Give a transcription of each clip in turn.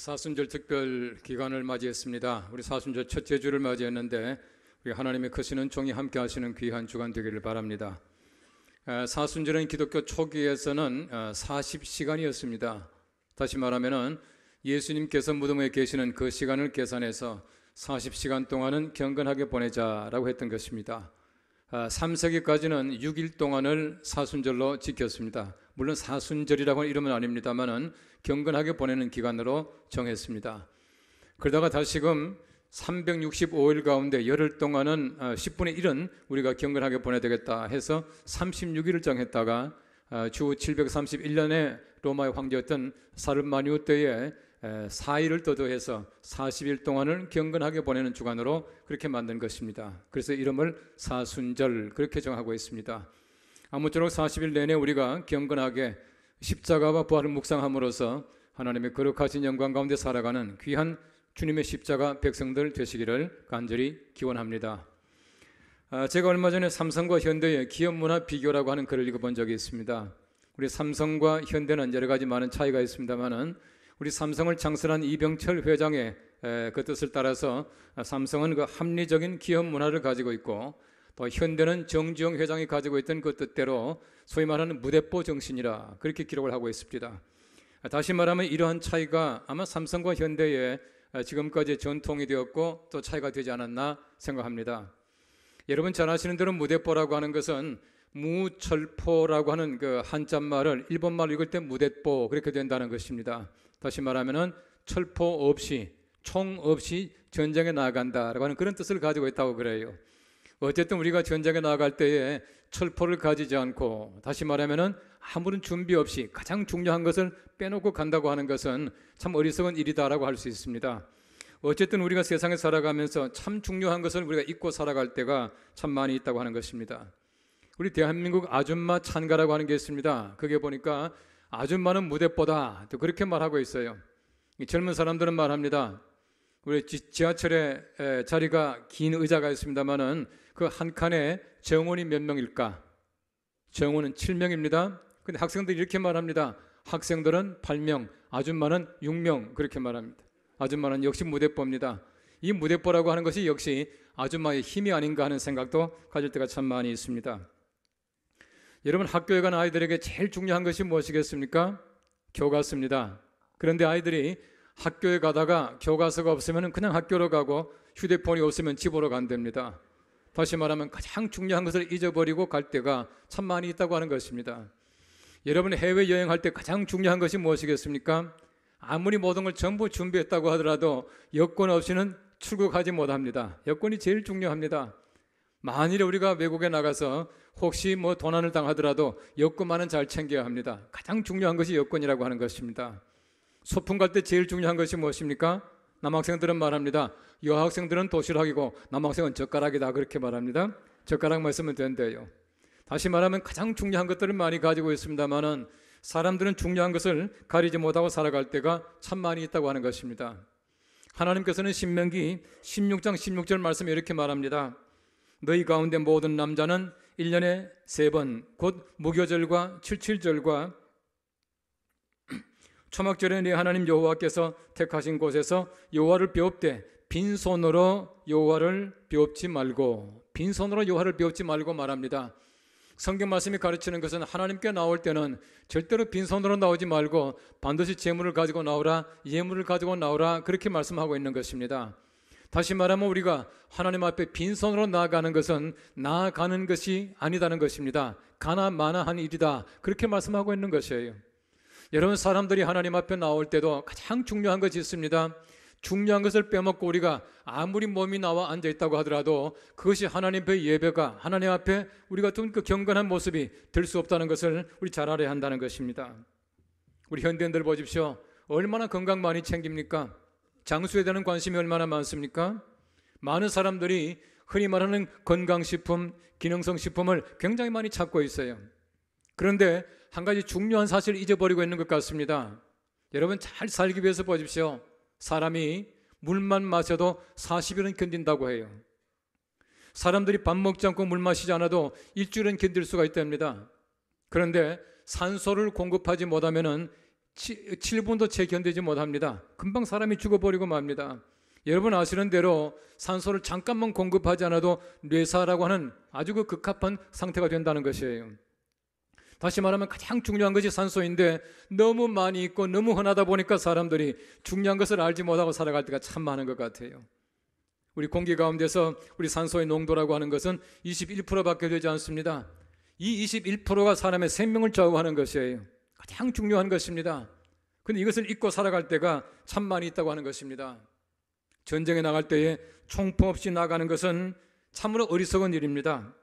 사순절 특별 기간을 맞이했습니다. 우리 사순절 첫째 주를 맞이했는데 우리 하나님의 크시는 종이 함께 하시는 귀한 주간 되기를 바랍니다. 사순절은 기독교 초기에서는 40시간이었습니다. 다시 말하면 예수님께서 무덤에 계시는 그 시간을 계산해서 40시간 동안은 경건하게 보내자라고 했던 것입니다. 3세기까지는 6일 동안을 사순절로 지켰습니다. 물론 사순절이라고 이름은 아닙니다만은 경건하게 보내는 기간으로 정했습니다. 그러다가 다시금 365일 가운데 열흘 동안은 10분의 1은 우리가 경건하게 보내야 되겠다 해서 36일을 정했다가 주 731년에 로마의 황제였던 사르마니우 때에 4일을 더 더해서 40일 동안을 경건하게 보내는 주간으로 그렇게 만든 것입니다. 그래서 이름을 사순절 그렇게 정하고 있습니다. 아무쪼록 40일 내내 우리가 경건하게 십자가와 부활을 묵상함으로써 하나님의 거룩하신 영광 가운데 살아가는 귀한 주님의 십자가 백성들 되시기를 간절히 기원합니다. 제가 얼마 전에 삼성과 현대의 기업 문화 비교라고 하는 글을 읽어본 적이 있습니다. 우리 삼성과 현대는 여러 가지 많은 차이가 있습니다만은 우리 삼성을 창설한 이병철 회장의 그 뜻을 따라서 삼성은 그 합리적인 기업 문화를 가지고 있고 또 현대는 정주영 회장이 가지고 있던 그 뜻대로 소위 말하는 무대뽀 정신이라 그렇게 기록을 하고 있습니다. 다시 말하면 이러한 차이가 아마 삼성과 현대의 지금까지 전통이 되었고 또 차이가 되지 않았나 생각합니다. 여러분 잘 아시는 대로 무대뽀라고 하는 것은 무철포라고 하는 그 한자말을 일본말로 읽을 때 무대뽀 그렇게 된다는 것입니다. 다시 말하면 철포 없이 총 없이 전쟁에 나아간다라고 하는 그런 뜻을 가지고 있다고 그래요. 어쨌든 우리가 전쟁에 나아갈 때에 철포를 가지지 않고 다시 말하면 아무런 준비 없이 가장 중요한 것을 빼놓고 간다고 하는 것은 참 어리석은 일이다라고 할 수 있습니다. 어쨌든 우리가 세상에 살아가면서 참 중요한 것을 우리가 잊고 살아갈 때가 참 많이 있다고 하는 것입니다. 우리 대한민국 아줌마 찬가라고 하는 게 있습니다. 그게 보니까 아줌마는 무대뽀다 또 그렇게 말하고 있어요. 젊은 사람들은 말합니다. 우리 지하철에 자리가 긴 의자가 있습니다만은 그 한 칸에 정원이 몇 명일까? 정원은 7명입니다. 근데 학생들이 이렇게 말합니다. 학생들은 8명, 아줌마는 6명 그렇게 말합니다. 아줌마는 역시 무대뽀입니다. 이 무대뽀라고 하는 것이 역시 아줌마의 힘이 아닌가 하는 생각도 가질 때가 참 많이 있습니다. 여러분 학교에 간 아이들에게 제일 중요한 것이 무엇이겠습니까? 교과서입니다. 그런데 아이들이 학교에 가다가 교과서가 없으면 그냥 학교로 가고 휴대폰이 없으면 집으로 간답니다. 다시 말하면 가장 중요한 것을 잊어버리고 갈 때가 참 많이 있다고 하는 것입니다. 여러분 해외여행할 때 가장 중요한 것이 무엇이겠습니까? 아무리 모든 걸 전부 준비했다고 하더라도 여권 없이는 출국하지 못합니다. 여권이 제일 중요합니다. 만일에 우리가 외국에 나가서 혹시 도난을 당하더라도 여권만은 잘 챙겨야 합니다. 가장 중요한 것이 여권이라고 하는 것입니다. 소풍 갈 때 제일 중요한 것이 무엇입니까? 남학생들은 말합니다. 여학생들은 도시락이고 남학생은 젓가락이다 그렇게 말합니다. 젓가락만 쓰면 된대요. 다시 말하면 가장 중요한 것들을 많이 가지고 있습니다만은 사람들은 중요한 것을 가리지 못하고 살아갈 때가 참 많이 있다고 하는 것입니다. 하나님께서는 신명기 16장 16절 말씀에 이렇게 말합니다. 너희 가운데 모든 남자는 1년에 3번 곧 무교절과 칠칠절과 초막절에 네 하나님 여호와께서 택하신 곳에서 여호와를 배웁되 빈손으로 여호와를 배웁지 말고 빈손으로 여호와를 배웁지 말고 말합니다. 성경 말씀이 가르치는 것은 하나님께 나올 때는 절대로 빈손으로 나오지 말고 반드시 재물을 가지고 나오라 예물을 가지고 나오라 그렇게 말씀하고 있는 것입니다. 다시 말하면 우리가 하나님 앞에 빈손으로 나아가는 것은 나아가는 것이 아니다는 것입니다. 가나마나한 일이다 그렇게 말씀하고 있는 것이에요. 여러분 사람들이 하나님 앞에 나올 때도 가장 중요한 것이 있습니다. 중요한 것을 빼먹고 우리가 아무리 몸이 나와 앉아있다고 하더라도 그것이 하나님 앞에 예배가 하나님 앞에 우리 같은 그 경건한 모습이 될 수 없다는 것을 우리 잘 알아야 한다는 것입니다. 우리 현대인들 보십시오. 얼마나 건강 많이 챙깁니까? 장수에 대한 관심이 얼마나 많습니까? 많은 사람들이 흔히 말하는 건강식품, 기능성 식품을 굉장히 많이 찾고 있어요. 그런데 한 가지 중요한 사실을 잊어버리고 있는 것 같습니다. 여러분 잘 살기 위해서 보십시오. 사람이 물만 마셔도 40일은 견딘다고 해요. 사람들이 밥 먹지 않고 물 마시지 않아도 일주일은 견딜 수가 있답니다. 그런데 산소를 공급하지 못하면 7분도 채 견디지 못합니다. 금방 사람이 죽어버리고 맙니다. 여러분 아시는 대로 산소를 잠깐만 공급하지 않아도 뇌사라고 하는 아주 그 극합한 상태가 된다는 것이에요. 다시 말하면 가장 중요한 것이 산소인데 너무 많이 있고 너무 흔하다 보니까 사람들이 중요한 것을 알지 못하고 살아갈 때가 참 많은 것 같아요. 우리 공기 가운데서 우리 산소의 농도라고 하는 것은 21%밖에 되지 않습니다. 이 21%가 사람의 생명을 좌우하는 것이에요. 가장 중요한 것입니다. 그런데 이것을 잊고 살아갈 때가 참 많이 있다고 하는 것입니다. 전쟁에 나갈 때에 총풍 없이 나가는 것은 참으로 어리석은 일입니다.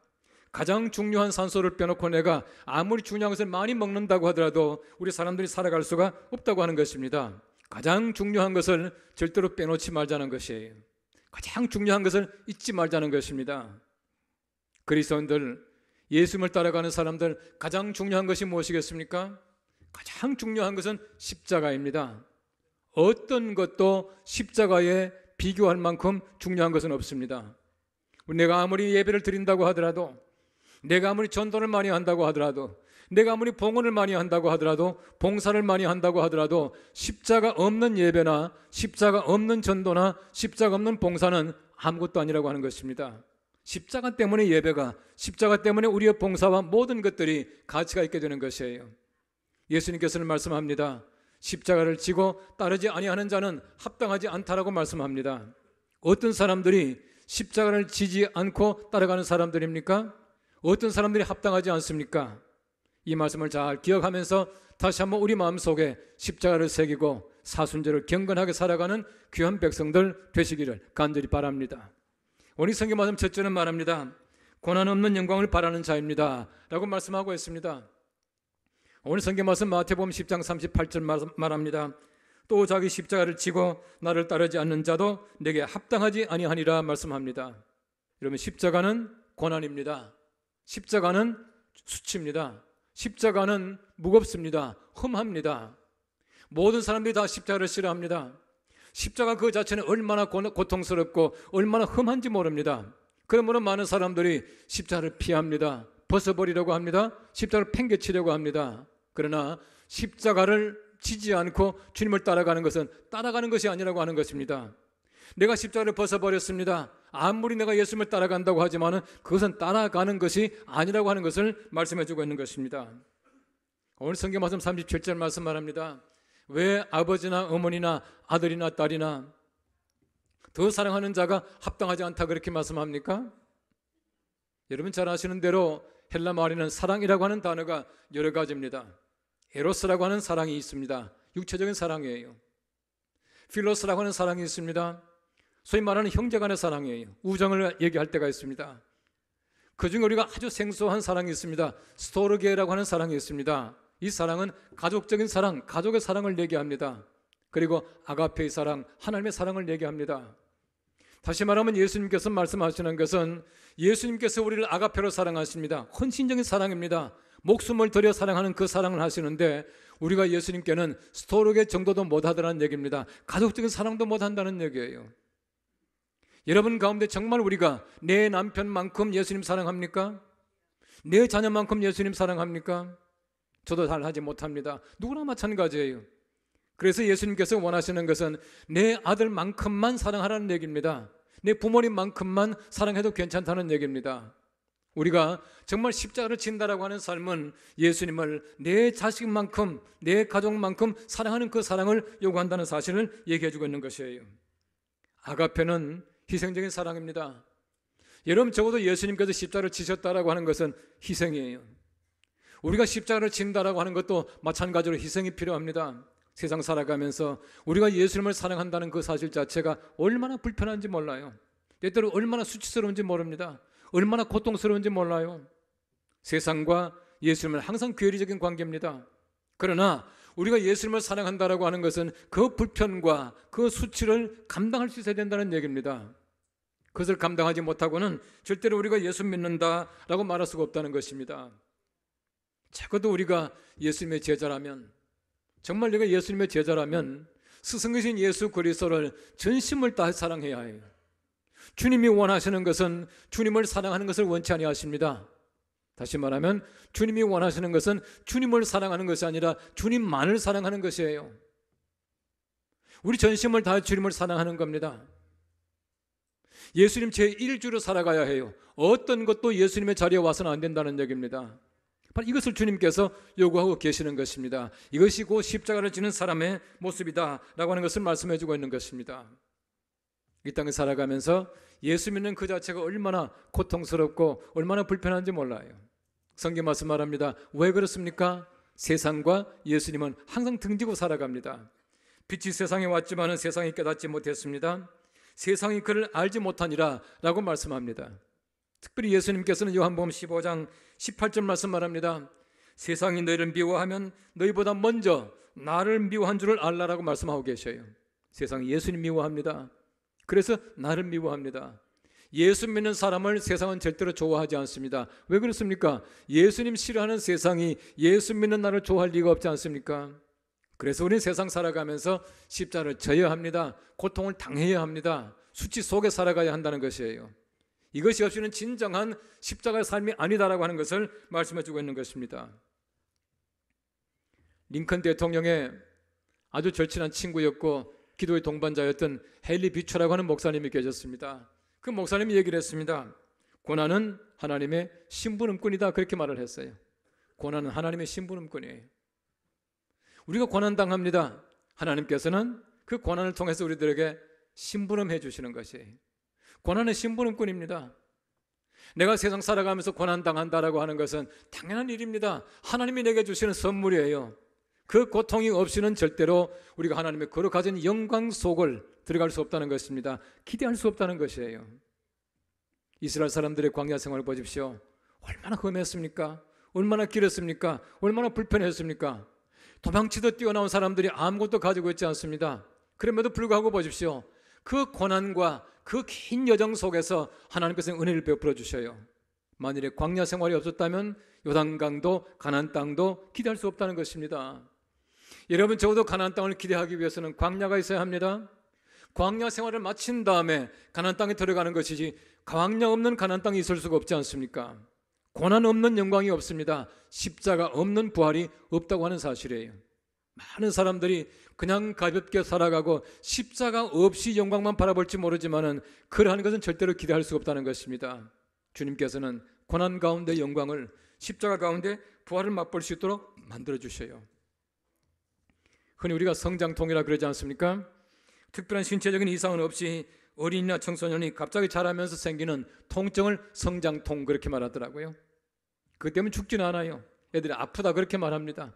가장 중요한 산소를 빼놓고 내가 아무리 중요한 것을 많이 먹는다고 하더라도 우리 사람들이 살아갈 수가 없다고 하는 것입니다. 가장 중요한 것을 절대로 빼놓지 말자는 것이에요. 가장 중요한 것을 잊지 말자는 것입니다. 그리스도인들, 예수님을 따라가는 사람들, 가장 중요한 것이 무엇이겠습니까? 가장 중요한 것은 십자가입니다. 어떤 것도 십자가에 비교할 만큼 중요한 것은 없습니다. 내가 아무리 예배를 드린다고 하더라도, 내가 아무리 전도를 많이 한다고 하더라도, 내가 아무리 봉헌을 많이 한다고 하더라도, 봉사를 많이 한다고 하더라도 십자가 없는 예배나 십자가 없는 전도나 십자가 없는 봉사는 아무것도 아니라고 하는 것입니다. 십자가 때문에 예배가, 십자가 때문에 우리의 봉사와 모든 것들이 가치가 있게 되는 것이에요. 예수님께서는 말씀합니다. 십자가를 지고 따르지 아니하는 자는 합당하지 않다라고 말씀합니다. 어떤 사람들이 십자가를 지지 않고 따라가는 사람들입니까? 어떤 사람들이 합당하지 않습니까? 이 말씀을 잘 기억하면서 다시 한번 우리 마음속에 십자가를 새기고 사순절을 경건하게 살아가는 귀한 백성들 되시기를 간절히 바랍니다. 오늘 성경 말씀 첫째는 말합니다. 고난 없는 영광을 바라는 자입니다 라고 말씀하고 있습니다. 오늘 성경 말씀 마태복음 10장 38절 말합니다. 또 자기 십자가를 지고 나를 따르지 않는 자도 내게 합당하지 아니하니라 말씀합니다. 여러분, 십자가는 고난입니다. 십자가는 수치입니다. 십자가는 무겁습니다. 험합니다. 모든 사람들이 다 십자가를 싫어합니다. 십자가 그 자체는 얼마나 고통스럽고 얼마나 험한지 모릅니다. 그러므로 많은 사람들이 십자가를 피합니다. 벗어버리려고 합니다. 십자가를 팽개치려고 합니다. 그러나 십자가를 지지 않고 주님을 따라가는 것은 따라가는 것이 아니라고 하는 것입니다. 내가 십자가를 벗어버렸습니다. 아무리 내가 예수님을 따라간다고 하지만 그것은 따라가는 것이 아니라고 하는 것을 말씀해주고 있는 것입니다. 오늘 성경 말씀 37절 말씀 말합니다. 왜 아버지나 어머니나 아들이나 딸이나 더 사랑하는 자가 합당하지 않다 그렇게 말씀합니까? 여러분 잘 아시는 대로 헬라 말에는 사랑이라고 하는 단어가 여러 가지입니다. 에로스라고 하는 사랑이 있습니다. 육체적인 사랑이에요. 필로스라고 하는 사랑이 있습니다. 소위 말하는 형제간의 사랑이에요. 우정을 얘기할 때가 있습니다. 그중에 우리가 아주 생소한 사랑이 있습니다. 스토르게라고 하는 사랑이 있습니다. 이 사랑은 가족적인 사랑, 가족의 사랑을 얘기합니다. 그리고 아가페의 사랑, 하나님의 사랑을 얘기합니다. 다시 말하면 예수님께서 말씀하시는 것은 예수님께서 우리를 아가페로 사랑하십니다. 헌신적인 사랑입니다. 목숨을 들여 사랑하는 그 사랑을 하시는데 우리가 예수님께는 스토르게 정도도 못하다는 얘기입니다. 가족적인 사랑도 못한다는 얘기예요. 여러분 가운데 정말 우리가 내 남편만큼 예수님 사랑합니까? 내 자녀만큼 예수님 사랑합니까? 저도 잘 하지 못합니다. 누구나 마찬가지예요. 그래서 예수님께서 원하시는 것은 내 아들만큼만 사랑하라는 얘기입니다. 내 부모님만큼만 사랑해도 괜찮다는 얘기입니다. 우리가 정말 십자가를 진다라고 하는 삶은 예수님을 내 자식만큼, 내 가족만큼 사랑하는 그 사랑을 요구한다는 사실을 얘기해주고 있는 것이에요. 아가페는 희생적인 사랑입니다. 여러분 적어도 예수님께서 십자가를 지셨다라고 하는 것은 희생이에요. 우리가 십자가를 진다라고 하는 것도 마찬가지로 희생이 필요합니다. 세상 살아가면서 우리가 예수님을 사랑한다는 그 사실 자체가 얼마나 불편한지 몰라요. 때때로 얼마나 수치스러운지 모릅니다. 얼마나 고통스러운지 몰라요. 세상과 예수님은 항상 괴리적인 관계입니다. 그러나 우리가 예수님을 사랑한다라고 하는 것은 그 불편과 그 수치를 감당할 수 있어야 된다는 얘기입니다. 그것을 감당하지 못하고는 절대로 우리가 예수 믿는다라고 말할 수가 없다는 것입니다. 적어도 우리가 예수님의 제자라면, 정말 내가 예수님의 제자라면 스승이신 예수 그리스도를 전심을 다해 사랑해야 해요. 주님이 원하시는 것은 주님을 사랑하는 것을 원치 아니하십니다. 다시 말하면 주님이 원하시는 것은 주님을 사랑하는 것이 아니라 주님만을 사랑하는 것이에요. 우리 전심을 다해 주님을 사랑하는 겁니다. 예수님 제1주로 살아가야 해요. 어떤 것도 예수님의 자리에 와서는 안 된다는 얘기입니다. 바로 이것을 주님께서 요구하고 계시는 것입니다. 이것이 곧 십자가를 지는 사람의 모습이다 라고 하는 것을 말씀해 주고 있는 것입니다. 이 땅에 살아가면서 예수 믿는 그 자체가 얼마나 고통스럽고 얼마나 불편한지 몰라요. 성경 말씀 말합니다. 왜 그렇습니까? 세상과 예수님은 항상 등지고 살아갑니다. 빛이 세상에 왔지만 세상이 깨닫지 못했습니다. 세상이 그를 알지 못하니라 라고 말씀합니다. 특별히 예수님께서는 요한복음 15장 18절 말씀 말합니다. 세상이 너희를 미워하면 너희보다 먼저 나를 미워한 줄을 알라라고 말씀하고 계셔요. 세상이 예수님 미워합니다. 그래서 나를 미워합니다. 예수 믿는 사람을 세상은 절대로 좋아하지 않습니다. 왜 그렇습니까? 예수님 싫어하는 세상이 예수 믿는 나를 좋아할 리가 없지 않습니까? 그래서 우리는 세상 살아가면서 십자가를 져야 합니다. 고통을 당해야 합니다. 수치 속에 살아가야 한다는 것이에요. 이것이 없이는 진정한 십자가의 삶이 아니다라고 하는 것을 말씀해 주고 있는 것입니다. 링컨 대통령의 아주 절친한 친구였고 기도의 동반자였던 헨리 비처라고 하는 목사님이 계셨습니다. 그 목사님이 얘기를 했습니다. 고난은 하나님의 심부름꾼이다 그렇게 말을 했어요. 고난은 하나님의 심부름꾼이에요. 우리가 고난당합니다. 하나님께서는 그 고난을 통해서 우리들에게 심부름해 주시는 것이에요. 고난은 심부름꾼입니다. 내가 세상 살아가면서 고난당한다라고 하는 것은 당연한 일입니다. 하나님이 내게 주시는 선물이에요. 그 고통이 없이는 절대로 우리가 하나님의 거룩하신 영광 속을 들어갈 수 없다는 것입니다. 기대할 수 없다는 것이에요. 이스라엘 사람들의 광야 생활을 보십시오. 얼마나 험했습니까? 얼마나 길었습니까? 얼마나 불편했습니까? 도망치듯 뛰어나온 사람들이 아무것도 가지고 있지 않습니다. 그럼에도 불구하고 보십시오. 그 고난과 그 긴 여정 속에서 하나님께서 은혜를 베풀어 주셔요. 만일에 광야 생활이 없었다면 요단강도 가나안 땅도 기대할 수 없다는 것입니다. 여러분 적어도 가나안 땅을 기대하기 위해서는 광야가 있어야 합니다. 광야 생활을 마친 다음에 가나안 땅에 들어가는 것이지 광야 없는 가나안 땅이 있을 수가 없지 않습니까? 고난 없는 영광이 없습니다. 십자가 없는 부활이 없다고 하는 사실이에요. 많은 사람들이 그냥 가볍게 살아가고 십자가 없이 영광만 바라볼지 모르지만은 그러한 것은 절대로 기대할 수가 없다는 것입니다. 주님께서는 고난 가운데 영광을, 십자가 가운데 부활을 맛볼 수 있도록 만들어 주셔요. 흔히 우리가 성장통이라 그러지 않습니까? 특별한 신체적인 이상은 없이 어린이나 청소년이 갑자기 자라면서 생기는 통증을 성장통 그렇게 말하더라고요. 그것 때문에 죽지는 않아요. 애들이 아프다 그렇게 말합니다.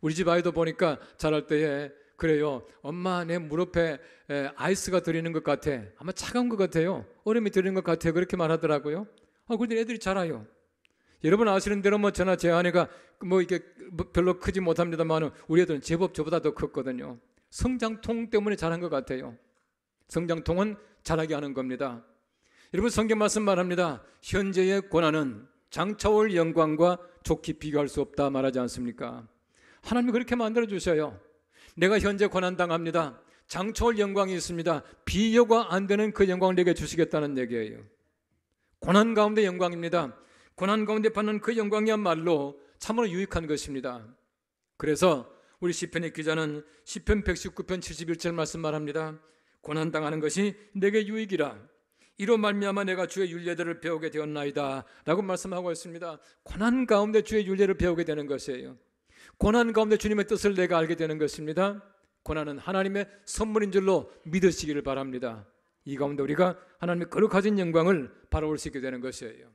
우리 집 아이도 보니까 자랄 때에 그래요. 엄마 내 무릎에 아이스가 들이는 것 같아. 아마 차가운 것 같아요. 얼음이 들이는 것 같아요. 그렇게 말하더라고요. 그런데 애들이 자라요. 여러분 아시는 대로 저나 제 아내가 이게 별로 크지 못합니다만 우리 애들은 제법 저보다 더 컸거든요. 성장통 때문에 자란 것 같아요. 성장통은 자라게 하는 겁니다. 여러분 성경 말씀 말합니다. 현재의 고난은 장차올 영광과 좋게 비교할 수 없다 말하지 않습니까? 하나님이 그렇게 만들어 주셔요. 내가 현재 고난당합니다. 장차올 영광이 있습니다. 비교가 안 되는 그 영광을 내게 주시겠다는 얘기예요. 고난 가운데 영광입니다. 고난 가운데 받는 그 영광이야말로 참으로 유익한 것입니다. 그래서 우리 시편의 기자는 시편 119편 71절 말씀 말합니다. 고난당하는 것이 내게 유익이라. 이로 말미암아 내가 주의 율례들을 배우게 되었나이다 라고 말씀하고 있습니다. 고난 가운데 주의 율례를 배우게 되는 것이에요. 고난 가운데 주님의 뜻을 내가 알게 되는 것입니다. 고난은 하나님의 선물인 줄로 믿으시기를 바랍니다. 이 가운데 우리가 하나님의 거룩하신 영광을 바라볼 수 있게 되는 것이에요.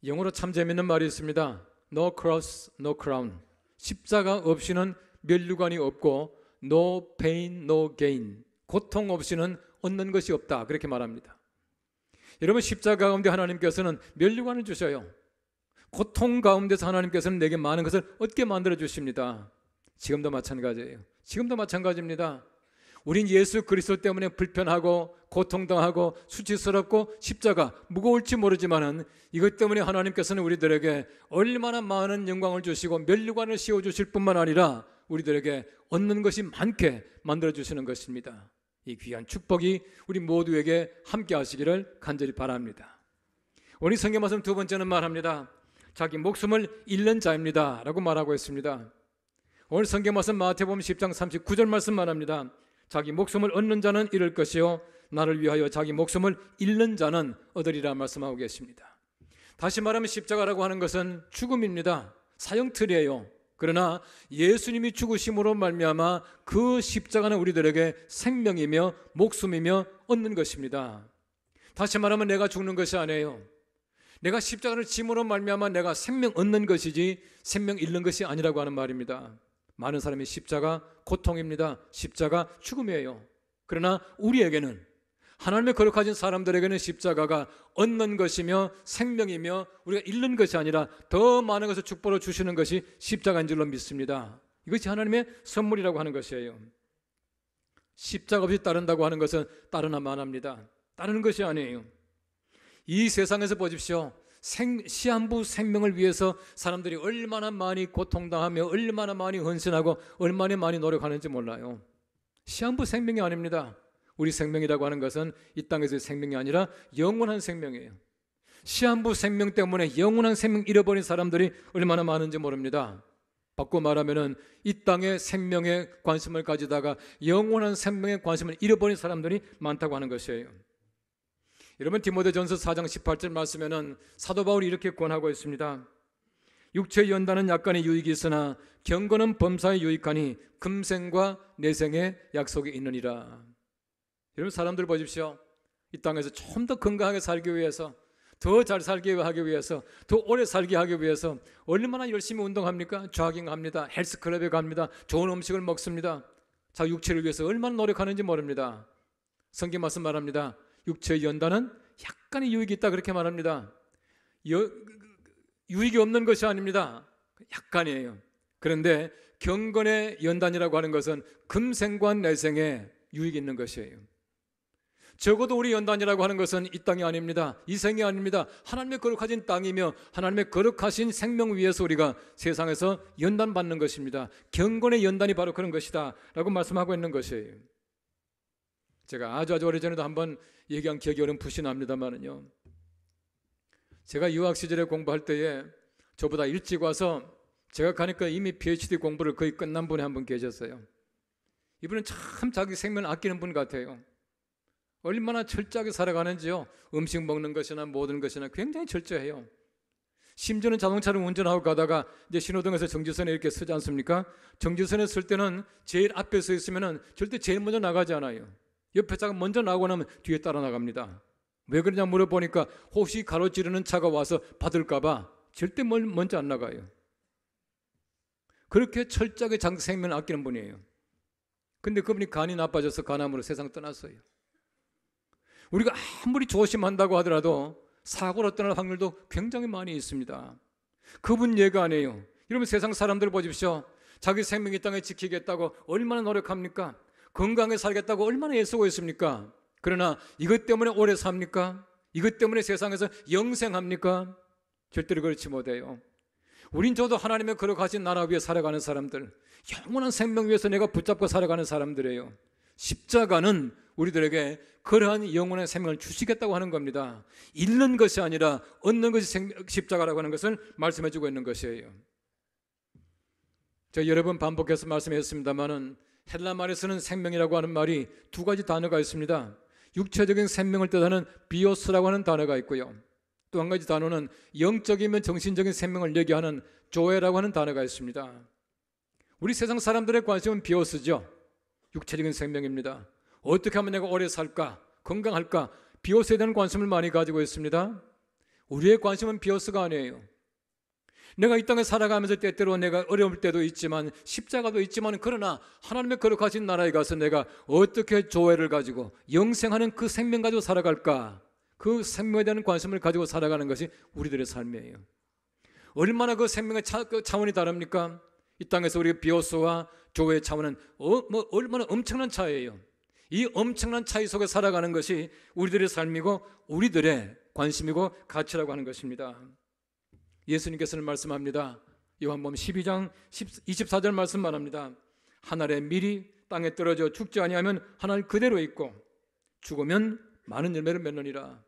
영어로 참 재밌는 말이 있습니다. No cross, no crown. 십자가 없이는 면류관이 없고 no pain, no gain. 고통 없이는 얻는 것이 없다. 그렇게 말합니다. 여러분 십자가 가운데 하나님께서는 면류관을 주셔요. 고통 가운데서 하나님께서는 내게 많은 것을 얻게 만들어 주십니다. 지금도 마찬가지예요. 지금도 마찬가지입니다. 우린 예수 그리스도 때문에 불편하고 고통당하고 수치스럽고 십자가 무거울지 모르지만은 이것 때문에 하나님께서는 우리들에게 얼마나 많은 영광을 주시고 면류관을 씌워주실 뿐만 아니라 우리들에게 얻는 것이 많게 만들어주시는 것입니다. 이 귀한 축복이 우리 모두에게 함께 하시기를 간절히 바랍니다. 오늘 성경 말씀 두 번째는 말합니다. 자기 목숨을 잃는 자입니다 라고 말하고 있습니다. 오늘 성경 말씀 마태복음 10장 39절 말씀 말합니다. 자기 목숨을 얻는 자는 잃을 것이요 나를 위하여 자기 목숨을 잃는 자는 얻으리라 말씀하고 계십니다. 다시 말하면 십자가라고 하는 것은 죽음입니다. 사형틀이에요. 그러나 예수님이 죽으심으로 말미암아 그 십자가는 우리들에게 생명이며 목숨이며 얻는 것입니다. 다시 말하면 내가 죽는 것이 아니에요. 내가 십자가를 짐으로 말미암아 내가 생명 얻는 것이지 생명 잃는 것이 아니라고 하는 말입니다. 많은 사람이 십자가 고통입니다. 십자가 죽음이에요. 그러나 우리에게는, 하나님의 거룩하신 사람들에게는 십자가가 얻는 것이며 생명이며 우리가 잃는 것이 아니라 더 많은 것을 축복으로 주시는 것이 십자가인 줄로 믿습니다. 이것이 하나님의 선물이라고 하는 것이에요. 십자가 없이 따른다고 하는 것은 따르나만 합니다. 따르는 것이 아니에요. 이 세상에서 보십시오. 시한부 생명을 위해서 사람들이 얼마나 많이 고통당하며 얼마나 많이 헌신하고 얼마나 많이 노력하는지 몰라요. 시한부 생명이 아닙니다. 우리 생명이라고 하는 것은 이 땅에서의 생명이 아니라 영원한 생명이에요. 시한부 생명 때문에 영원한 생명 잃어버린 사람들이 얼마나 많은지 모릅니다. 바꿔 말하면 이 땅의 생명에 관심을 가지다가 영원한 생명에 관심을 잃어버린 사람들이 많다고 하는 것이에요. 여러분, 디모데전서 4장 18절 말씀에는 사도 바울이 이렇게 권하고 있습니다. 육체의 연단은 약간의 유익이 있으나 경건은 범사에 유익하니 금생과 내생의 약속이 있느니라. 여러분, 사람들 보십시오. 이 땅에서 좀 더 건강하게 살기 위해서, 더 잘 살게 하기 위해서, 더 오래 살게 하기 위해서 얼마나 열심히 운동합니까? 조깅합니다. 헬스클럽에 갑니다. 좋은 음식을 먹습니다. 자, 육체를 위해서 얼마나 노력하는지 모릅니다. 성경 말씀 말합니다. 육체의 연단은 약간의 유익이 있다 그렇게 말합니다. 유익이 없는 것이 아닙니다. 약간이에요. 그런데 경건의 연단이라고 하는 것은 금생과 내생에 유익이 있는 것이에요. 적어도 우리 연단이라고 하는 것은 이 땅이 아닙니다. 이 생이 아닙니다. 하나님의 거룩하신 땅이며 하나님의 거룩하신 생명 위에서 우리가 세상에서 연단받는 것입니다. 경건의 연단이 바로 그런 것이다 라고 말씀하고 있는 것이에요. 제가 아주 오래전에도 한번 얘기한 기억이 어렴풋이 납니다만은요, 제가 유학 시절에 공부할 때에 저보다 일찍 와서 제가 가니까 이미 PhD 공부를 거의 끝난 분이 한 분 계셨어요. 이분은 참 자기 생명을 아끼는 분 같아요. 얼마나 철저하게 살아가는지요. 음식 먹는 것이나 모든 것이나 굉장히 철저해요. 심지어는 자동차를 운전하고 가다가 이제 신호등에서 정지선에 이렇게 서지 않습니까? 정지선에 설 때는 제일 앞에 서 있으면 절대 제일 먼저 나가지 않아요. 옆에 차가 먼저 나오고 나면 뒤에 따라 나갑니다. 왜 그러냐 물어보니까 혹시 가로지르는 차가 와서 받을까봐 절대 먼저 안 나가요. 그렇게 철저하게 자기 생명을 아끼는 분이에요. 근데 그분이 간이 나빠져서 간암으로 세상 떠났어요. 우리가 아무리 조심한다고 하더라도 사고로 떠날 확률도 굉장히 많이 있습니다. 그분 예가 아니에요. 여러분, 세상 사람들 보십시오. 자기 생명 이 땅에 지키겠다고 얼마나 노력합니까? 건강하게 살겠다고 얼마나 애쓰고 있습니까? 그러나 이것 때문에 오래 삽니까? 이것 때문에 세상에서 영생합니까? 절대로 그렇지 못해요. 우린 저도 하나님의 거룩하신 나라 위에 살아가는 사람들, 영원한 생명 위에서 내가 붙잡고 살아가는 사람들이에요. 십자가는 우리들에게 그러한 영원한 생명을 주시겠다고 하는 겁니다. 잃는 것이 아니라 얻는 것이 십자가라고 하는 것을 말씀해주고 있는 것이에요. 제가 여러 번 반복해서 말씀했습니다마는 헬라 말에서는 생명이라고 하는 말이 두 가지 단어가 있습니다. 육체적인 생명을 뜻하는 비오스라고 하는 단어가 있고요. 또 한 가지 단어는 영적이며 정신적인 생명을 얘기하는 조에라고 하는 단어가 있습니다. 우리 세상 사람들의 관심은 비오스죠. 육체적인 생명입니다. 어떻게 하면 내가 오래 살까? 건강할까? 비오스에 대한 관심을 많이 가지고 있습니다. 우리의 관심은 비오스가 아니에요. 내가 이 땅에 살아가면서 때때로 내가 어려울 때도 있지만 십자가도 있지만, 그러나 하나님의 거룩하신 나라에 가서 내가 어떻게 조회를 가지고 영생하는 그 생명 가지고 살아갈까? 그 생명에 대한 관심을 가지고 살아가는 것이 우리들의 삶이에요. 얼마나 그 생명의 차원이 다릅니까? 이 땅에서 우리 비오스와 조회의 차원은 얼마나 엄청난 차이예요. 이 엄청난 차이 속에 살아가는 것이 우리들의 삶이고 우리들의 관심이고 가치라고 하는 것입니다. 예수님께서는 말씀합니다. 요한복음 12장 24절 말씀 말합니다. 하늘의 밀이 땅에 떨어져 죽지 아니하면 하늘 그대로 있고 죽으면 많은 열매를 맺느니라.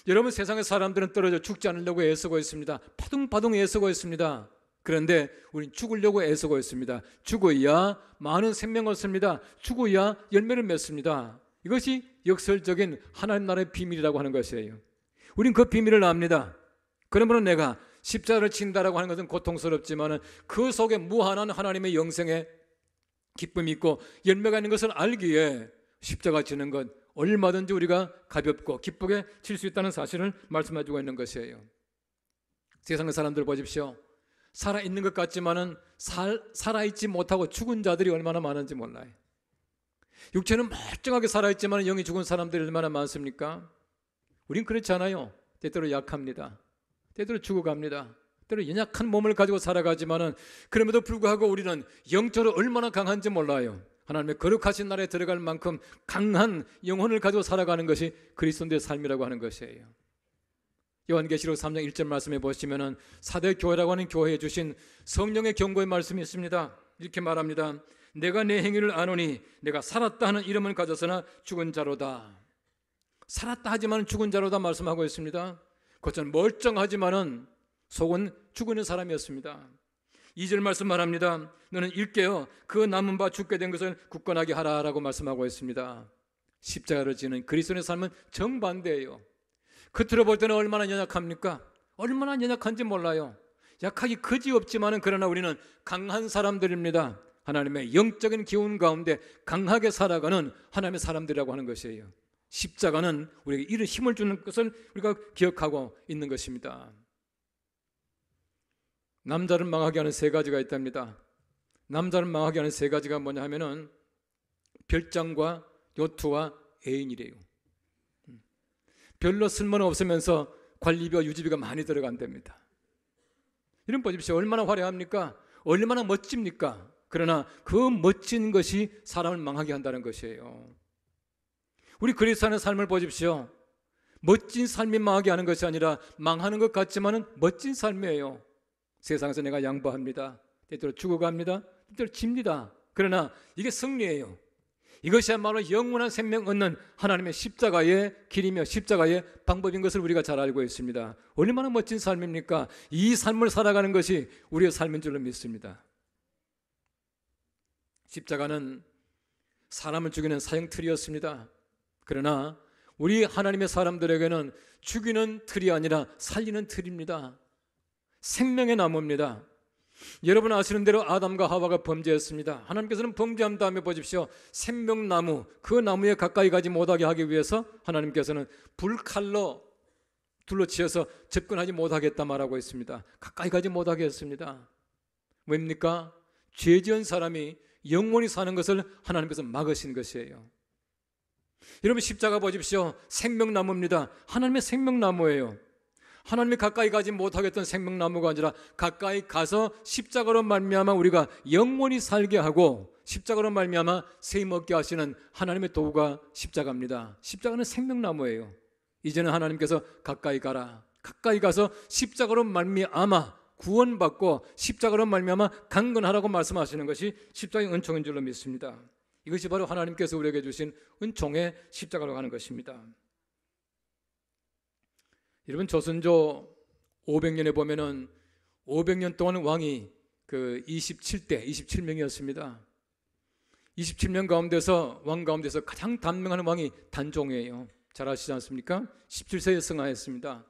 여러분, 세상의 사람들은 떨어져 죽지 않으려고 애쓰고 있습니다. 파둥파둥 애쓰고 있습니다. 그런데 우린 죽으려고 애쓰고 있습니다. 죽어야 많은 생명을 얻습니다. 죽어야 열매를 맺습니다. 이것이 역설적인 하나님 나라의 비밀이라고 하는 것이에요. 우린 그 비밀을 압니다. 그러므로 내가 십자가를 친다라고 하는 것은 고통스럽지만 그 속에 무한한 하나님의 영생의 기쁨이 있고 열매가 있는 것을 알기에 십자가 지는 것 얼마든지 우리가 가볍고 기쁘게 칠 수 있다는 사실을 말씀해주고 있는 것이에요. 세상의 사람들 보십시오. 살아있는 것 같지만은 살아있지 못하고 죽은 자들이 얼마나 많은지 몰라요. 육체는 멀쩡하게 살아있지만 영이 죽은 사람들이 얼마나 많습니까? 우린 그렇지 않아요. 때때로 약합니다. 때때로 죽어갑니다. 때로 연약한 몸을 가지고 살아가지만은 그럼에도 불구하고 우리는 영적으로 얼마나 강한지 몰라요. 하나님의 거룩하신 나라에 들어갈 만큼 강한 영혼을 가지고 살아가는 것이 그리스도인의 삶이라고 하는 것이에요. 요한계시록 3장 1절 말씀해 보시면은 사대 교회라고 하는 교회에 주신 성령의 경고의 말씀이 있습니다. 이렇게 말합니다. 내가 내 행위를 아노니 내가 살았다 하는 이름을 가졌으나 죽은 자로다. 살았다 하지만 죽은 자로다 말씀하고 있습니다. 겉은 멀쩡하지만은 속은 죽은 사람이었습니다. 2절 말씀 말합니다. 너는 일깨어 그 남은 바 죽게 된 것을 굳건하게 하라라고 말씀하고 있습니다. 십자가를 지는 그리스도의 삶은 정반대예요. 겉으로 볼 때는 얼마나 연약합니까? 얼마나 연약한지 몰라요. 약하기 그지없지만은 그러나 우리는 강한 사람들입니다. 하나님의 영적인 기운 가운데 강하게 살아가는 하나님의 사람들이라고 하는 것이에요. 십자가는 우리에게 이런 힘을 주는 것을 우리가 기억하고 있는 것입니다. 남자를 망하게 하는 세 가지가 있답니다. 남자를 망하게 하는 세 가지가 뭐냐 하면은 별장과 요트와 애인이래요. 별로 쓸모는 없으면서 관리비와 유지비가 많이 들어간답니다. 이런 보십시오. 얼마나 화려합니까? 얼마나 멋집니까? 그러나 그 멋진 것이 사람을 망하게 한다는 것이에요. 우리 그리스도인의 삶을 보십시오. 멋진 삶이 망하게 하는 것이 아니라 망하는 것 같지만은 멋진 삶이에요. 세상에서 내가 양보합니다. 때때로 죽어갑니다. 때때로 집니다. 그러나 이게 승리예요. 이것이야말로 영원한 생명 얻는 하나님의 십자가의 길이며 십자가의 방법인 것을 우리가 잘 알고 있습니다. 얼마나 멋진 삶입니까? 이 삶을 살아가는 것이 우리의 삶인 줄로 믿습니다. 십자가는 사람을 죽이는 사형틀이었습니다. 그러나 우리 하나님의 사람들에게는 죽이는 틀이 아니라 살리는 틀입니다. 생명의 나무입니다. 여러분 아시는 대로 아담과 하와가 범죄했습니다. 하나님께서는 범죄한 다음에 보십시오. 생명나무, 그 나무에 가까이 가지 못하게 하기 위해서 하나님께서는 불칼로 둘러치어서 접근하지 못하겠다 말하고 있습니다. 가까이 가지 못하게 했습니다. 뭡니까? 죄 지은 사람이 영원히 사는 것을 하나님께서 막으신 것이에요. 여러분 십자가 보십시오. 생명나무입니다. 하나님의 생명나무예요. 하나님이 가까이 가지 못하겠던 생명나무가 아니라 가까이 가서 십자가로 말미암아 우리가 영원히 살게 하고 십자가로 말미암아 세임 얻게 하시는 하나님의 도구가 십자가입니다. 십자가는 생명나무예요. 이제는 하나님께서 가까이 가라. 가까이 가서 십자가로 말미암아 구원받고 십자가로 말미암아 강건하라고 말씀하시는 것이 십자가의 은총인 줄로 믿습니다. 이것이 바로 하나님께서 우리에게 주신 은총의 십자가로 하는 것입니다. 여러분 조선조 500년에 보면은 500년 동안 왕이 27명이었습니다. 27명 가운데서 왕 가운데서 가장 단명한 왕이 단종이에요. 잘 아시지 않습니까? 17세에 승하했습니다.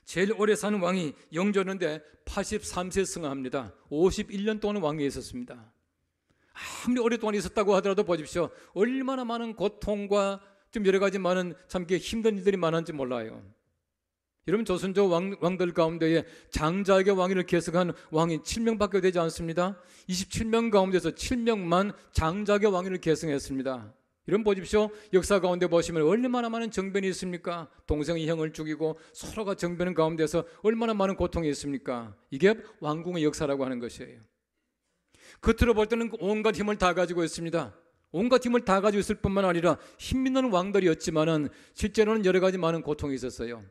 제일 오래 사는 왕이 영조였는데 83세에 승하합니다. 51년 동안 왕위에 있었습니다. 아무리 오랫동안 있었다고 하더라도 보십시오. 얼마나 많은 고통과 좀 여러 가지 많은 참 힘든 일들이 많은지 몰라요. 여러분 조선조 왕들 가운데에 장자에게 왕위를 계승한 왕이 7명밖에 되지 않습니다. 27명 가운데서 7명만 장자에게 왕위를 계승했습니다. 이런 보십시오. 역사 가운데 보시면 얼마나 많은 정변이 있습니까? 동생이 형을 죽이고 서로가 정변 가운데서 얼마나 많은 고통이 있습니까? 이게 왕궁의 역사라고 하는 것이에요. 겉으로 볼 때는 온갖 힘을 다 가지고 있습니다. 온갖 힘을 다 가지고 있을 뿐만 아니라 힘 있는 왕들이었지만은 실제로는 여러 가지 많은 고통이 있었어요.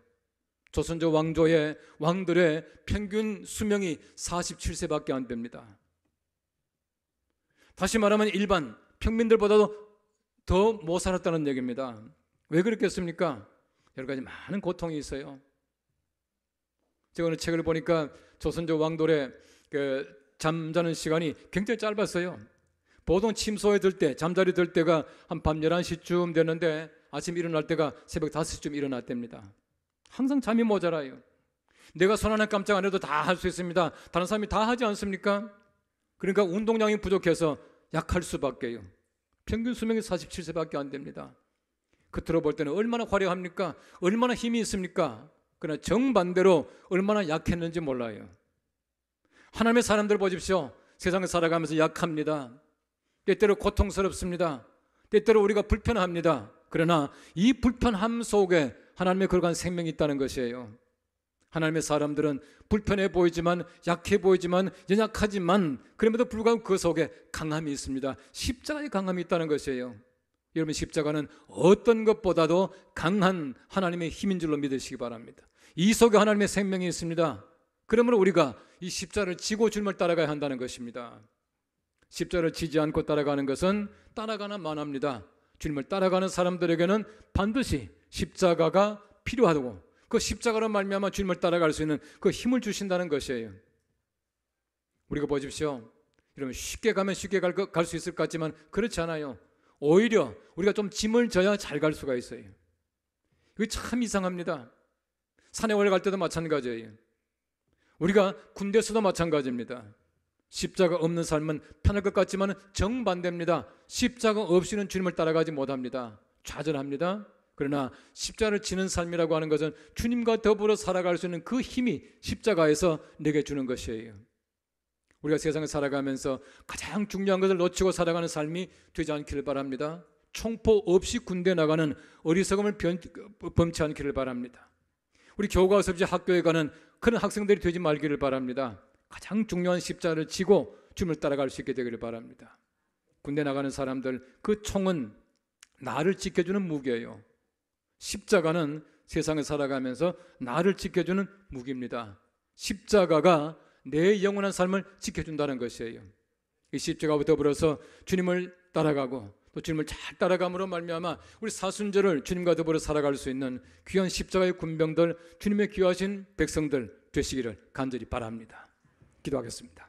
조선조 왕조의 왕들의 평균 수명이 47세밖에 안 됩니다. 다시 말하면 일반 평민들보다도 더 못 살았다는 얘기입니다. 왜 그렇겠습니까? 여러 가지 많은 고통이 있어요. 제가 어느 책을 보니까 조선조 왕돌의 잠자는 시간이 굉장히 짧았어요. 보통 침소에 들 때, 잠자리 들 때가 한 밤 11시쯤 됐는데 아침 일어날 때가 새벽 5시쯤 일어났답니다. 항상 잠이 모자라요. 내가 손 하나 깜짝 안 해도 다 할 수 있습니다. 다른 사람이 다 하지 않습니까? 그러니까 운동량이 부족해서 약할 수밖에요. 평균 수명이 47세밖에 안 됩니다. 겉으로 볼 때는 얼마나 화려합니까? 얼마나 힘이 있습니까? 그러나 정반대로 얼마나 약했는지 몰라요. 하나님의 사람들 보십시오. 세상을 살아가면서 약합니다. 때때로 고통스럽습니다. 때때로 우리가 불편합니다. 그러나 이 불편함 속에 하나님의 거룩한 생명이 있다는 것이에요. 하나님의 사람들은 불편해 보이지만, 약해 보이지만, 연약하지만 그럼에도 불구하고 그 속에 강함이 있습니다. 십자가의 강함이 있다는 것이에요. 여러분, 십자가는 어떤 것보다도 강한 하나님의 힘인 줄로 믿으시기 바랍니다. 이 속에 하나님의 생명이 있습니다. 그러므로 우리가 이 십자가를 지고 주님을 따라가야 한다는 것입니다. 십자가를 지지 않고 따라가는 것은 따라가나 마나입니다. 주님을 따라가는 사람들에게는 반드시 십자가가 필요하다고, 그 십자가로 말미암아 주님을 따라갈 수 있는 그 힘을 주신다는 것이에요. 우리가 보십시오. 여러분, 쉽게 가면 쉽게 갈 수 있을 것 같지만 그렇지 않아요. 오히려 우리가 좀 짐을 져야 잘 갈 수가 있어요. 이게 참 이상합니다. 산에 올라갈 때도 마찬가지예요. 우리가 군대에서도 마찬가지입니다. 십자가 없는 삶은 편할 것 같지만 정반대입니다. 십자가 없이는 주님을 따라가지 못합니다. 좌절합니다. 그러나 십자가를 지는 삶이라고 하는 것은 주님과 더불어 살아갈 수 있는 그 힘이 십자가에서 내게 주는 것이에요. 우리가 세상을 살아가면서 가장 중요한 것을 놓치고 살아가는 삶이 되지 않기를 바랍니다. 총포 없이 군대 나가는 어리석음을 범치 않기를 바랍니다. 우리 교과 없이 학교에 가는 그런 학생들이 되지 말기를 바랍니다. 가장 중요한 십자가를 지고 주님을 따라갈 수 있게 되기를 바랍니다. 군대 나가는 사람들, 그 총은 나를 지켜주는 무기예요. 십자가는 세상을 살아가면서 나를 지켜주는 무기입니다. 십자가가 내 영원한 삶을 지켜준다는 것이에요. 이 십자가와 더불어서 주님을 따라가고 또 주님을 잘 따라감으로 말미암아 우리 사순절을 주님과 더불어 살아갈 수 있는 귀한 십자가의 군병들, 주님의 귀하신 백성들 되시기를 간절히 바랍니다. 기도하겠습니다.